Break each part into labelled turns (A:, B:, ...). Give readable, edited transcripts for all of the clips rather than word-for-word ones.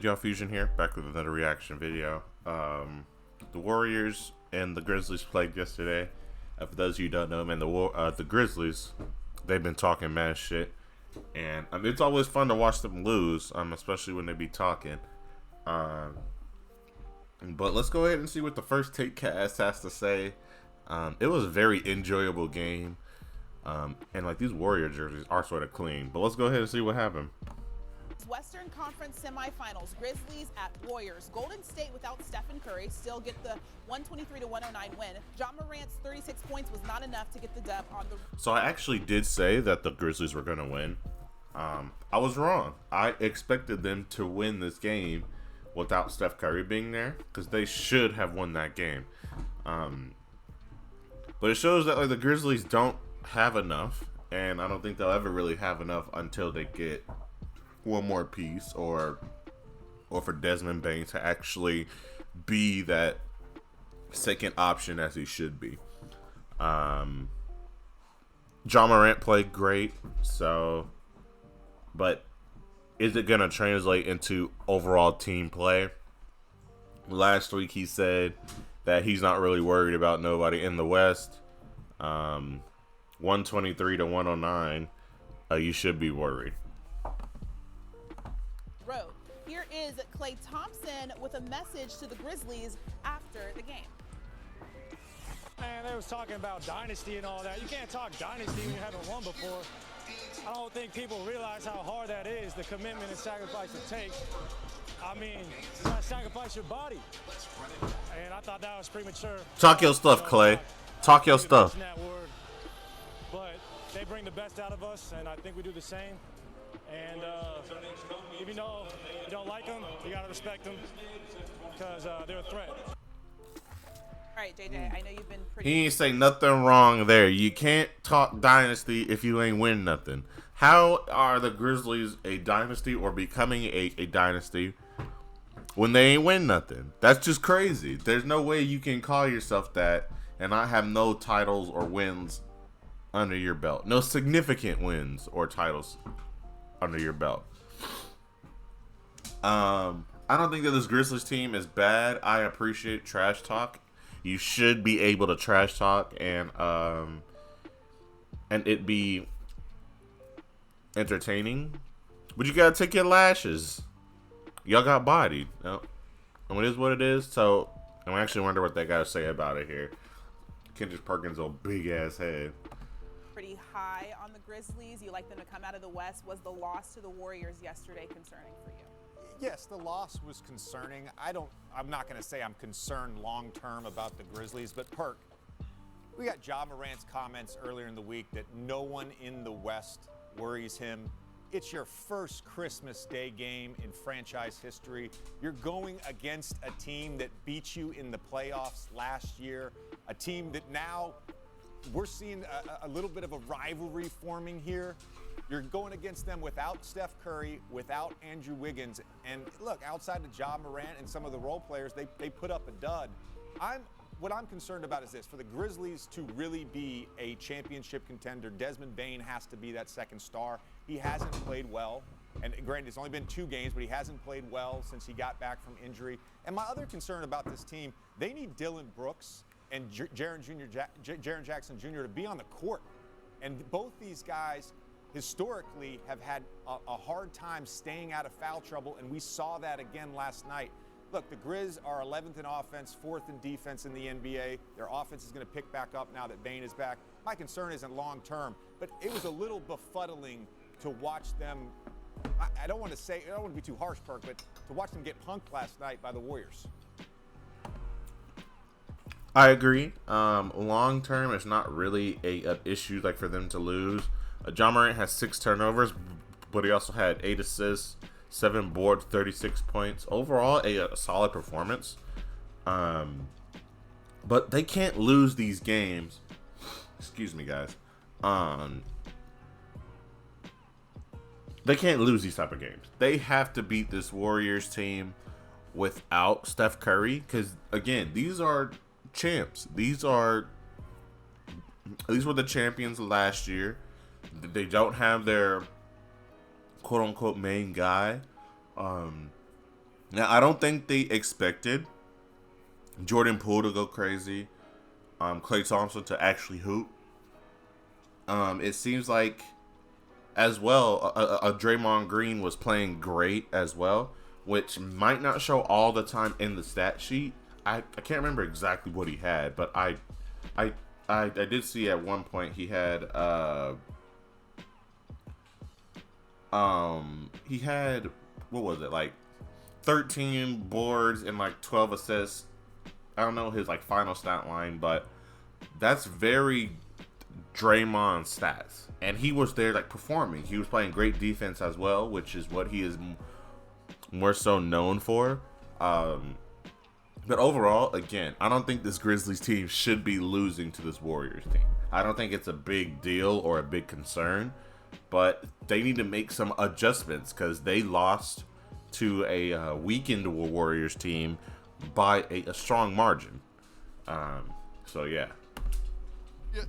A: Y'all Fuzion here, back with another reaction video. The Warriors and the Grizzlies played yesterday. For those of you who don't know, man, the Grizzlies, they've been talking mad shit, and it's always fun to watch them lose, especially when they be talking. But let's go ahead and see what the first take cast has to say. It was a very enjoyable game, and like these Warrior jerseys are sort of clean. But let's go ahead and see what happened.
B: Western Conference semifinals, Grizzlies at Warriors. Golden State without Stephen Curry still get the 123-109 win. Ja Morant's 36 points was not enough to get the dub on the...
A: So I actually did say that the Grizzlies were going to win. I was wrong. I expected them to win this game without Steph Curry being there, because they should have won that game. But it shows that like the Grizzlies don't have enough, and I don't think they'll ever really have enough until they get one more piece, or for Desmond Bane to actually be that second option as he should be. Ja Morant played great, but is it gonna translate into overall team play? Last week he said that he's not really worried about nobody in the West. 123-109, you should be worried.
B: Road. Here is Klay Thompson with a message to the Grizzlies after the game.
C: Man, they was talking about Dynasty and all that. You can't talk Dynasty when you haven't won before. I don't think people realize how hard that is, the commitment and sacrifice it takes. I mean, you gotta sacrifice your body. And I thought that was premature.
A: Talk your stuff, Klay. Talk your stuff.
C: That word. But they bring the best out of us, and I think we do the same. And even though you don't like them, you gotta respect them, because they're a threat.
B: All right, JJ, I know you've been pretty...
A: He ain't say nothing wrong there. You can't talk Dynasty if you ain't win nothing. How are the Grizzlies a dynasty or becoming a dynasty when they ain't win nothing? That's just crazy. There's no way you can call yourself that and not have no titles or wins under your belt. No significant wins or titles under your belt. I don't think that this Grizzlies team is bad. I appreciate trash talk. You should be able to trash talk and it be entertaining, but you gotta take your lashes. Y'all got bodied. No, and it is what it is. So I actually wonder what they gotta say about it here. Kendrick Perkins' old big ass head.
B: Pretty high on the Grizzlies. You like them to come out of the West. Was the loss to the Warriors yesterday concerning for you?
D: Yes, the loss was concerning. I'm not going to say I'm concerned long term about the Grizzlies, but Perk, we got Ja Morant's comments earlier in the week that no one in the West worries him. It's your first Christmas Day game in franchise history. You're going against a team that beat you in the playoffs last year, a team that now we're seeing a little bit of a rivalry forming here. You're going against them without Steph Curry, without Andrew Wiggins. And look, outside of Ja Morant and some of the role players, they put up a dud. What I'm concerned about is this. For the Grizzlies to really be a championship contender, Desmond Bane has to be that second star. He hasn't played well. And granted, it's only been 2 games, but he hasn't played well since he got back from injury. And my other concern about this team, they need Dylan Brooks and Jaren Jackson Jr. to be on the court. And both these guys historically have had a hard time staying out of foul trouble, and we saw that again last night. Look, the Grizz are 11th in offense, 4th in defense in the NBA. Their offense is going to pick back up now that Bane is back. My concern isn't long term, but it was a little befuddling to watch them. I don't want to be too harsh, Perk, but to watch them get punked last night by the Warriors.
A: I agree. Long term, it's not really an issue like for them to lose. Ja Morant has 6 turnovers, but he also had 8 assists, 7 boards, 36 points. Overall, a solid performance. But they can't lose these games. Excuse me, guys. They can't lose these type of games. They have to beat this Warriors team without Steph Curry, because again, these are champs. These were the champions last year. They don't have their quote unquote main guy. Now, I don't think they expected Jordan Poole to go crazy, Klay Thompson to actually hoop. It seems like, as well, a Draymond Green was playing great as well, which might not show all the time in the stat sheet. I can't remember exactly what he had, but I did see at one point he had what was it, like 13 boards and like 12 assists. I don't know his like final stat line, but that's very Draymond stats. And he was there like performing. He was playing great defense as well, which is what he is more so known for. But overall, again, I don't think this Grizzlies team should be losing to this Warriors team. I don't think it's a big deal or a big concern, but they need to make some adjustments because they lost to a weakened Warriors team by a strong margin. So, yeah.
E: Yeah.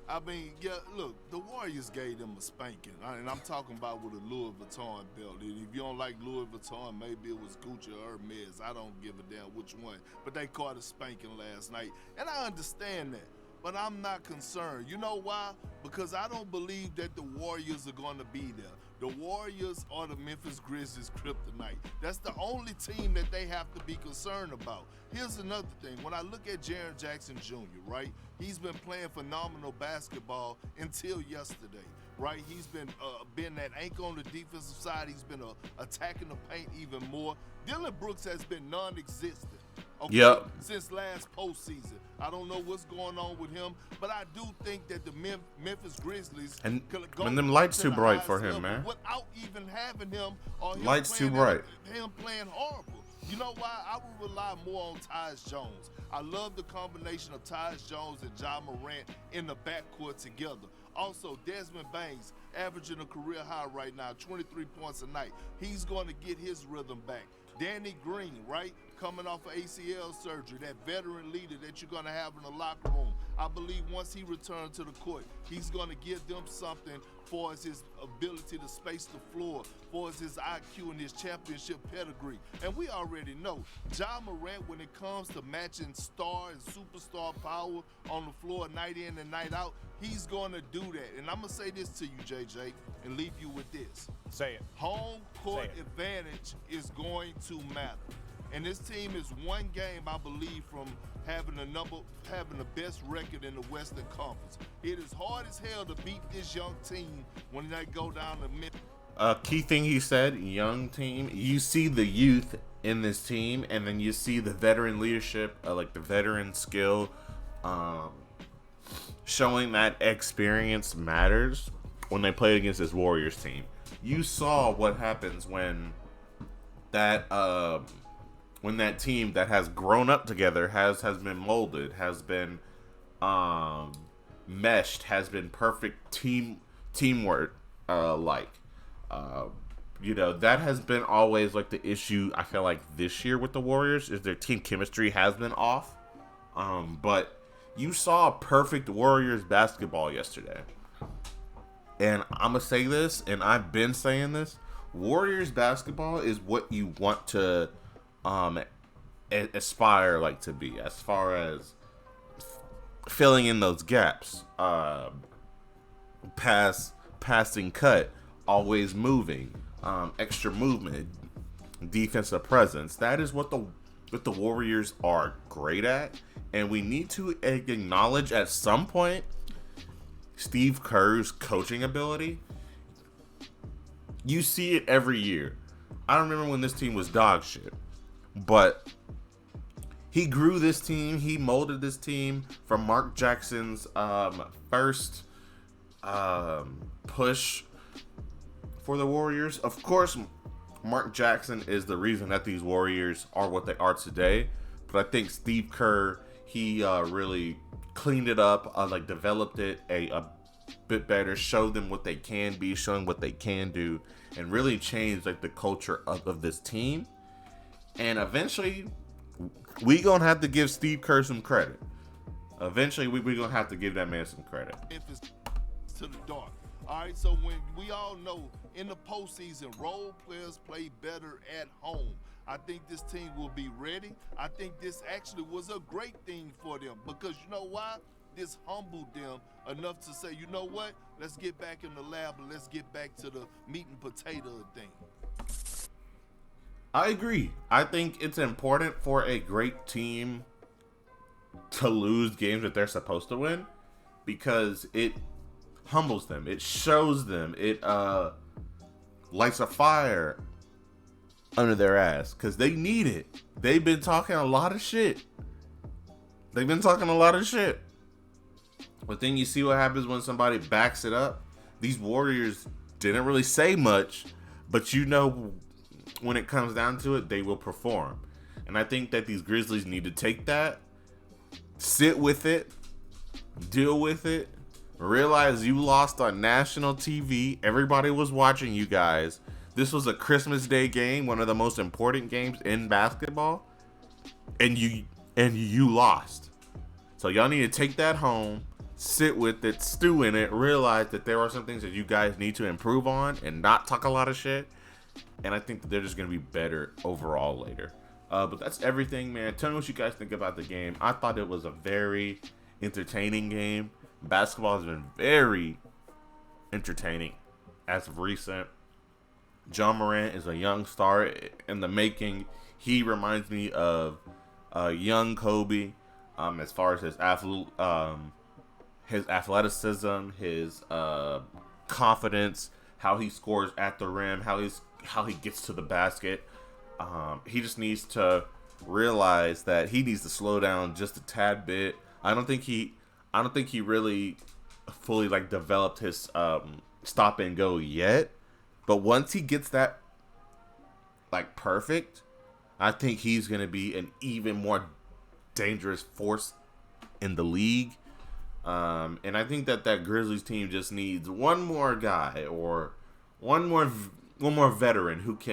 E: I mean, yeah, look, the Warriors gave them a spanking, and I'm talking about with a Louis Vuitton belt. And if you don't like Louis Vuitton, maybe it was Gucci or Hermes. I don't give a damn which one. But they caught a spanking last night, and I understand that. But I'm not concerned. You know why? Because I don't believe that the Warriors are going to be there. The Warriors are the Memphis Grizzlies' kryptonite. That's the only team that they have to be concerned about. Here's another thing. When I look at Jaren Jackson Jr., right, he's been playing phenomenal basketball until yesterday, right? He's been that anchor on the defensive side. He's been attacking the paint even more. Dylan Brooks has been non-existent. Okay,
A: yep.
E: Since last postseason. I don't know what's going on with him, but I do think that the Memphis Grizzlies
A: and them lights too bright for him, man.
E: Without even having him or him
A: lights too bright.
E: Him playing horrible. You know why? I would rely more on Tyus Jones. I love the combination of Tyus Jones and Ja Morant in the backcourt together. Also, Desmond Baines averaging a career high right now, 23 points a night. He's going to get his rhythm back. Danny Green, right, coming off of ACL surgery, that veteran leader that you're going to have in the locker room. I believe once he returns to the court, he's going to give them something for his ability to space the floor, for his IQ and his championship pedigree. And we already know, Ja Morant, when it comes to matching star and superstar power on the floor night in and night out, he's going to do that. And I'm going to say this to you, JJ, and leave you with this.
D: Say it.
E: Home court advantage is going to matter. And this team is one game, I believe, from having the best record in the Western Conference. It is hard as hell to beat this young team when they go down to Memphis.
A: Key thing he said, young team. You see the youth in this team, and then you see the veteran leadership, like the veteran skill, showing that experience matters when they play against this Warriors team. You saw what happens when that team that has grown up together has been molded, has been meshed, has been perfect teamwork that has been always like the issue. I feel like this year with the Warriors is their team chemistry has been off. But you saw perfect Warriors basketball yesterday. And I'm going to say this, and I've been saying this, Warriors basketball is what you want to aspire like to be, as far as filling in those gaps. Passing cut, always moving, extra movement, defensive presence. That is what the Warriors are great at. And we need to acknowledge at some point Steve Kerr's coaching ability. You see it every year. I don't remember when this team was dog shit, but he grew this team. He molded this team from Mark Jackson's first push for the Warriors. Of course, Mark Jackson is the reason that these Warriors are what they are today. But I think Steve Kerr, he really cleaned it up, developed it a bit better, showed them what they can be, showing what they can do, and really changed the culture of this team. And eventually, we gonna have to give Steve Kerr some credit. Eventually, we gonna have to give that man some credit.
E: To the dark. All right, so when we all know in the postseason. Role players play better at home. I think this team will be ready. I think this actually was a great thing for them because you know why? This humbled them enough to say, you know what? Let's get back in the lab and let's get back to the meat and potato thing.
A: I agree. I think it's important for a great team to lose games that they're supposed to win because it humbles them. It shows them. It lights a fire under their ass because they need it. They've been talking a lot of shit. But then you see what happens when somebody backs it up. These Warriors didn't really say much, but you know when it comes down to it, they will perform. And I think that these Grizzlies need to take that, sit with it, deal with it, realize you lost on national TV. Everybody was watching you guys. This was a Christmas Day game, one of the most important games in basketball, and you lost. So y'all need to take that home, sit with it, stew in it, realize that there are some things that you guys need to improve on and not talk a lot of shit. And I think that they're just going to be better overall later. But that's everything, man. Tell me what you guys think about the game. I thought it was a very entertaining game. Basketball has been very entertaining as of recent. John Morant is a young star in the making. He reminds me of young Kobe as far as his athleticism, his confidence, how he scores at the rim, how he gets to the basket. He just needs to realize that he needs to slow down just a tad bit. I don't think he really fully developed his stop and go yet. But once he gets that perfect, I think he's gonna be an even more dangerous force in the league. And I think that Grizzlies team just needs one more guy or one more veteran who can